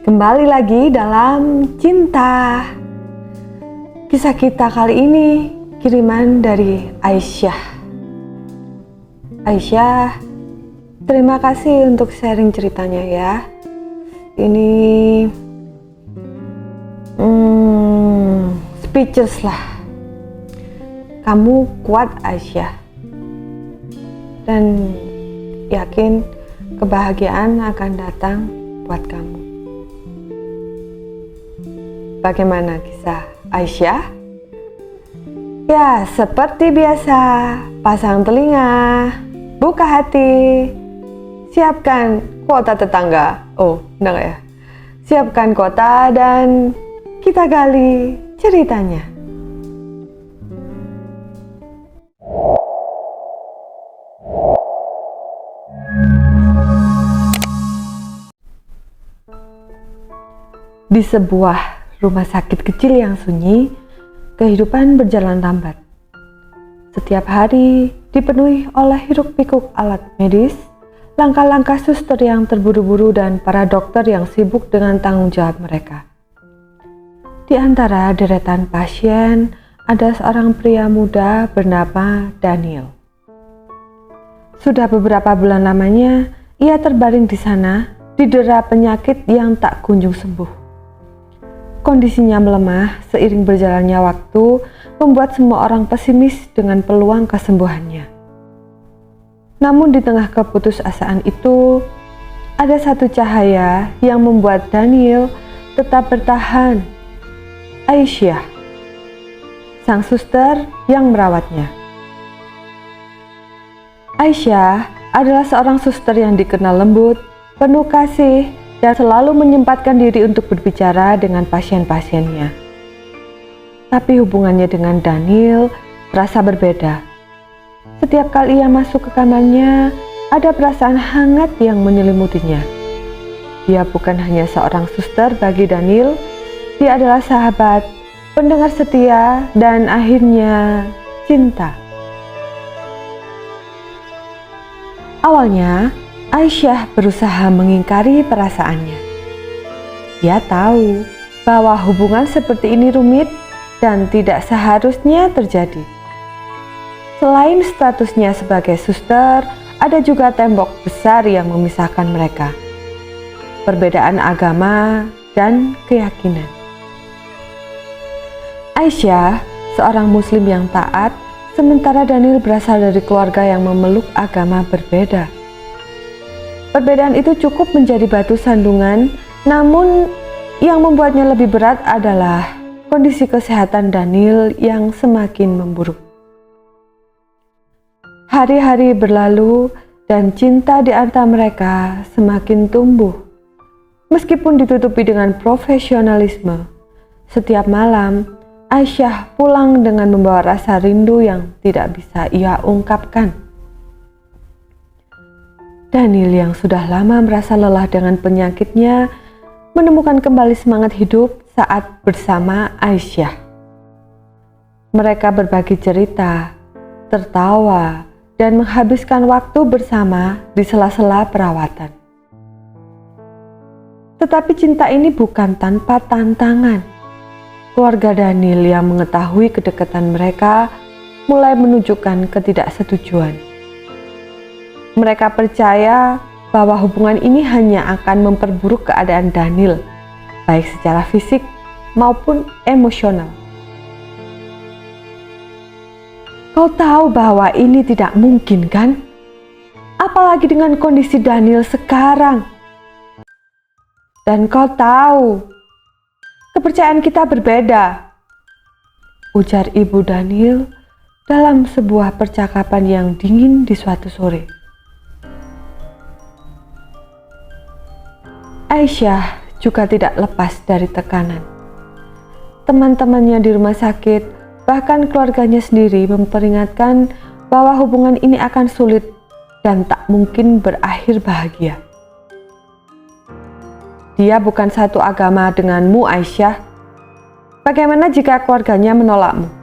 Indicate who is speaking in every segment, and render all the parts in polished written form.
Speaker 1: Kembali lagi dalam Cinta. Kisah kita kali ini kiriman dari Aisyah. Aisyah, terima kasih untuk sharing ceritanya ya. Ini speechless lah. Kamu kuat Aisyah. Dan yakin kebahagiaan akan datang buat kamu. Bagaimana kisah Aisyah? Ya, seperti biasa, pasang telinga, buka hati, siapkan kuota tetangga. Oh, enggak ya? Siapkan kuota dan kita gali ceritanya. Di sebuah rumah sakit kecil yang sunyi, kehidupan berjalan lambat. Setiap hari dipenuhi oleh hiruk-pikuk alat medis, langkah-langkah suster yang terburu-buru dan para dokter yang sibuk dengan tanggung jawab mereka. Di antara deretan pasien, ada seorang pria muda bernama Daniel. Sudah beberapa bulan lamanya, ia terbaring di sana, didera penyakit yang tak kunjung sembuh. Kondisinya melemah seiring berjalannya waktu, membuat semua orang pesimis dengan peluang kesembuhannya. Namun di tengah keputusasaan itu, ada satu cahaya yang membuat Daniel tetap bertahan. Aisyah, sang suster yang merawatnya. Aisyah adalah seorang suster yang dikenal lembut, penuh kasih, dan selalu menyempatkan diri untuk berbicara dengan pasien-pasiennya. Tapi hubungannya dengan Daniel terasa berbeda. Setiap kali ia masuk ke kamarnya, ada perasaan hangat yang menyelimutinya. Dia bukan hanya seorang suster bagi Daniel, dia adalah sahabat, pendengar setia, dan akhirnya cinta. Awalnya, Aisyah berusaha mengingkari perasaannya. Dia tahu bahwa hubungan seperti ini rumit dan tidak seharusnya terjadi. Selain statusnya sebagai suster, ada juga tembok besar yang memisahkan mereka. Perbedaan agama dan keyakinan. Aisyah, seorang muslim yang taat, sementara Daniel berasal dari keluarga yang memeluk agama berbeda. Perbedaan itu cukup menjadi batu sandungan, namun yang membuatnya lebih berat adalah kondisi kesehatan Daniel yang semakin memburuk. Hari-hari berlalu dan cinta di antara mereka semakin tumbuh. Meskipun ditutupi dengan profesionalisme, setiap malam Aisyah pulang dengan membawa rasa rindu yang tidak bisa ia ungkapkan. Daniel yang sudah lama merasa lelah dengan penyakitnya menemukan kembali semangat hidup saat bersama Aisyah. Mereka berbagi cerita, tertawa, dan menghabiskan waktu bersama di sela-sela perawatan. Tetapi cinta ini bukan tanpa tantangan. Keluarga Daniel yang mengetahui kedekatan mereka mulai menunjukkan ketidaksetujuan. Mereka percaya bahwa hubungan ini hanya akan memperburuk keadaan Daniel, baik secara fisik maupun emosional. Kau tahu bahwa ini tidak mungkin, kan? Apalagi dengan kondisi Daniel sekarang. Dan kau tahu, kepercayaan kita berbeda, ujar ibu Daniel dalam sebuah percakapan yang dingin di suatu sore. Aisyah juga tidak lepas dari tekanan. Teman-temannya di rumah sakit, bahkan keluarganya sendiri memperingatkan bahwa hubungan ini akan sulit dan tak mungkin berakhir bahagia. Dia bukan satu agama denganmu, Aisyah. Bagaimana jika keluarganya menolakmu?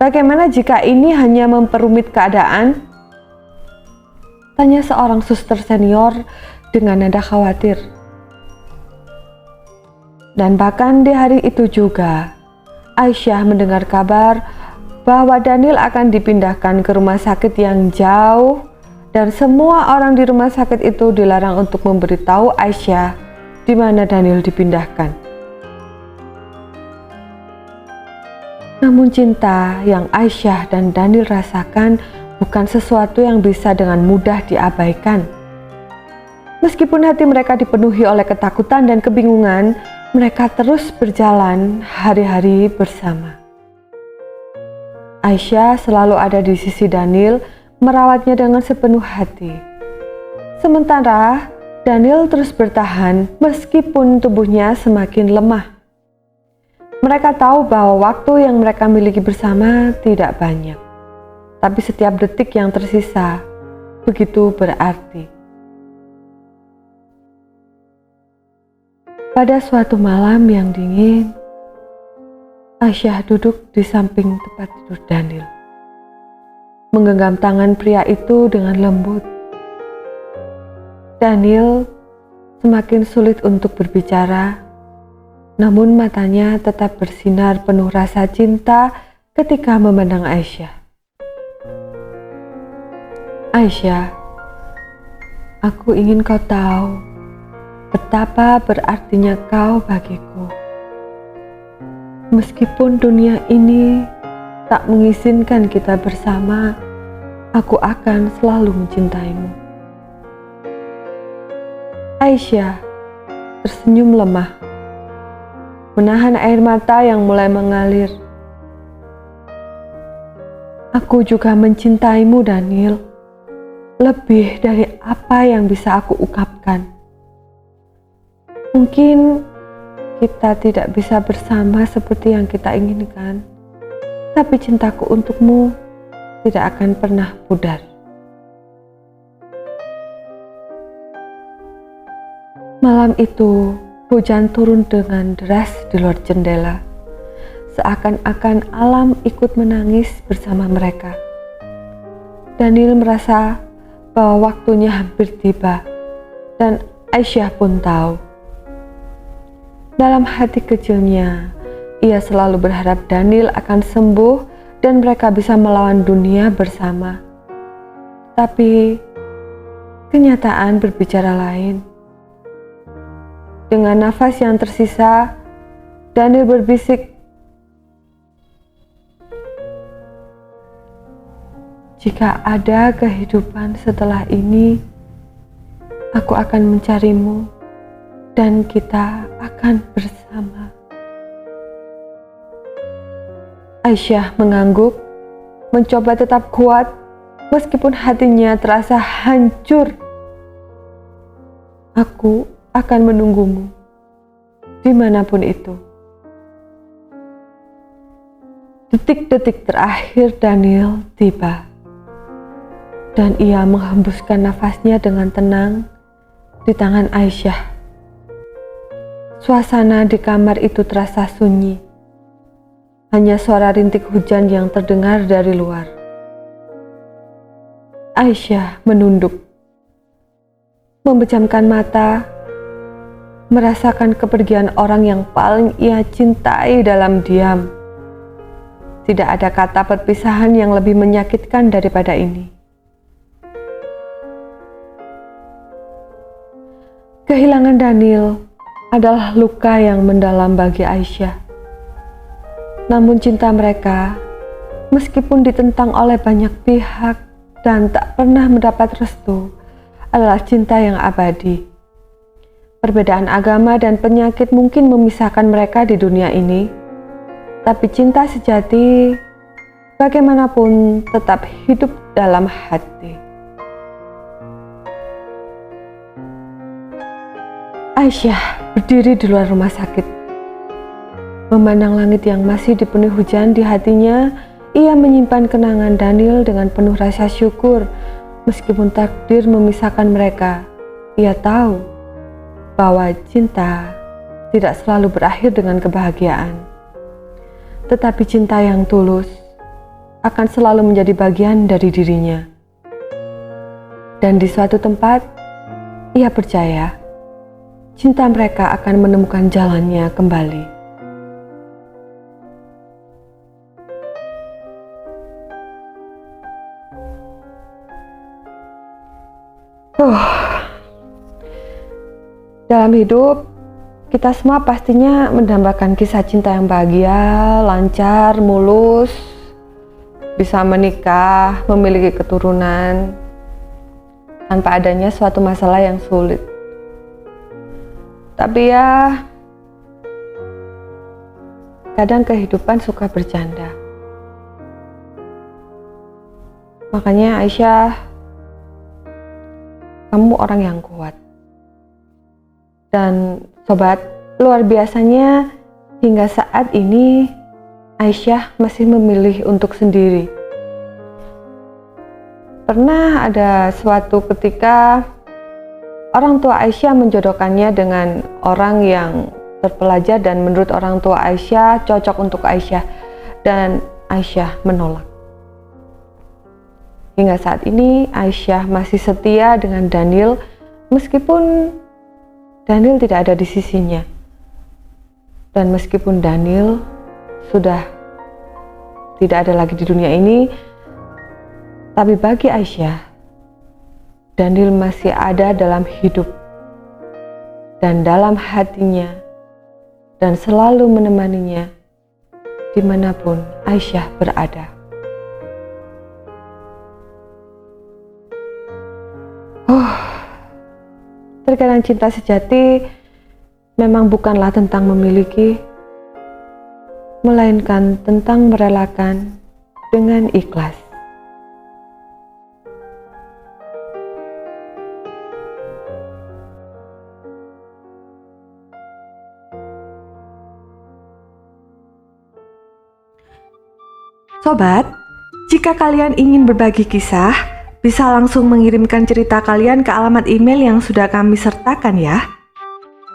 Speaker 1: Bagaimana jika ini hanya memperumit keadaan? Tanya seorang suster senior dengan nada khawatir. Dan bahkan di hari itu juga, Aisyah mendengar kabar bahwa Daniel akan dipindahkan ke rumah sakit yang jauh dan semua orang di rumah sakit itu dilarang untuk memberitahu Aisyah di mana Daniel dipindahkan. Namun cinta yang Aisyah dan Daniel rasakan bukan sesuatu yang bisa dengan mudah diabaikan. Meskipun hati mereka dipenuhi oleh ketakutan dan kebingungan, mereka terus berjalan hari-hari bersama. Aisyah selalu ada di sisi Daniel, merawatnya dengan sepenuh hati. Sementara Daniel terus bertahan meskipun tubuhnya semakin lemah. Mereka tahu bahwa waktu yang mereka miliki bersama tidak banyak. Tapi setiap detik yang tersisa begitu berarti. Pada suatu malam yang dingin, Aisyah duduk di samping tempat tidur Daniel, menggenggam tangan pria itu dengan lembut. Daniel semakin sulit untuk berbicara, namun matanya tetap bersinar penuh rasa cinta ketika memandang Aisyah. Aisyah, aku ingin kau tahu betapa berartinya kau bagiku. Meskipun dunia ini tak mengizinkan kita bersama, aku akan selalu mencintaimu. Aisyah tersenyum lemah, menahan air mata yang mulai mengalir. Aku juga mencintaimu, Daniel, lebih dari apa yang bisa aku ungkapkan. Mungkin kita tidak bisa bersama seperti yang kita inginkan, tapi cintaku untukmu tidak akan pernah pudar. Malam itu, hujan turun dengan deras di luar jendela. Seakan-akan alam ikut menangis bersama mereka. Daniel merasa bahwa waktunya hampir tiba, dan Aisyah pun tahu. Dalam hati kecilnya, ia selalu berharap Daniel akan sembuh dan mereka bisa melawan dunia bersama. Tapi kenyataan berbicara lain. Dengan nafas yang tersisa, Daniel berbisik, "Jika ada kehidupan setelah ini, aku akan mencarimu dan kita akan bersama." Aisyah mengangguk, mencoba tetap kuat meskipun hatinya terasa hancur. "Aku akan menunggumu dimanapun itu." Detik-detik terakhir Daniel tiba, dan ia menghembuskan nafasnya dengan tenang di tangan Aisyah. Suasana di kamar itu terasa sunyi. Hanya suara rintik hujan yang terdengar dari luar. Aisyah menunduk, memejamkan mata, merasakan kepergian orang yang paling ia cintai dalam diam. Tidak ada kata perpisahan yang lebih menyakitkan daripada ini. Kehilangan Daniel adalah luka yang mendalam bagi Aisyah. Namun cinta mereka, meskipun ditentang oleh banyak pihak dan tak pernah mendapat restu, adalah cinta yang abadi. Perbedaan agama dan penyakit mungkin memisahkan mereka di dunia ini, tapi cinta sejati bagaimanapun tetap hidup dalam hati. Aisyah berdiri di luar rumah sakit. Memandang langit yang masih dipenuhi hujan di hatinya, ia menyimpan kenangan Daniel dengan penuh rasa syukur. Meskipun takdir memisahkan mereka, ia tahu bahwa cinta tidak selalu berakhir dengan kebahagiaan. Tetapi cinta yang tulus akan selalu menjadi bagian dari dirinya. Dan di suatu tempat, ia percaya cinta mereka akan menemukan jalannya kembali. Dalam hidup, kita semua pastinya mendambakan kisah cinta yang bahagia, lancar, mulus, bisa menikah, memiliki keturunan, tanpa adanya suatu masalah yang sulit. Tapi ya, kadang kehidupan suka bercanda. Makanya Aisyah, kamu orang yang kuat. Dan sobat, luar biasanya hingga saat ini Aisyah masih memilih untuk sendiri. Pernah ada suatu ketika orang tua Aisyah menjodohkannya dengan orang yang terpelajar dan menurut orang tua Aisyah cocok untuk Aisyah, dan Aisyah menolak. Hingga saat ini Aisyah masih setia dengan Daniel meskipun Daniel tidak ada di sisinya. Dan meskipun Daniel sudah tidak ada lagi di dunia ini, tapi bagi Aisyah, Daniel masih ada dalam hidup dan dalam hatinya dan selalu menemaninya dimanapun Aisyah berada. Terkadang cinta sejati memang bukanlah tentang memiliki, melainkan tentang merelakan dengan ikhlas. Sobat, jika kalian ingin berbagi kisah, bisa langsung mengirimkan cerita kalian ke alamat email yang sudah kami sertakan ya.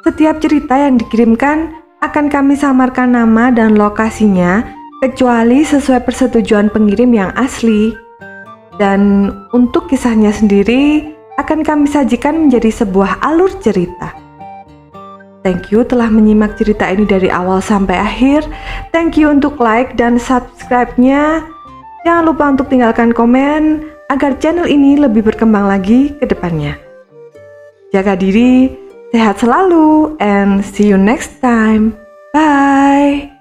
Speaker 1: Setiap cerita yang dikirimkan akan kami samarkan nama dan lokasinya, kecuali sesuai persetujuan pengirim yang asli. Dan untuk kisahnya sendiri akan kami sajikan menjadi sebuah alur cerita. Thank you telah menyimak cerita ini dari awal sampai akhir. Thank you untuk like dan subscribe-nya. Jangan lupa untuk tinggalkan komen agar channel ini lebih berkembang lagi ke depannya. Jaga diri, sehat selalu, and see you next time. Bye!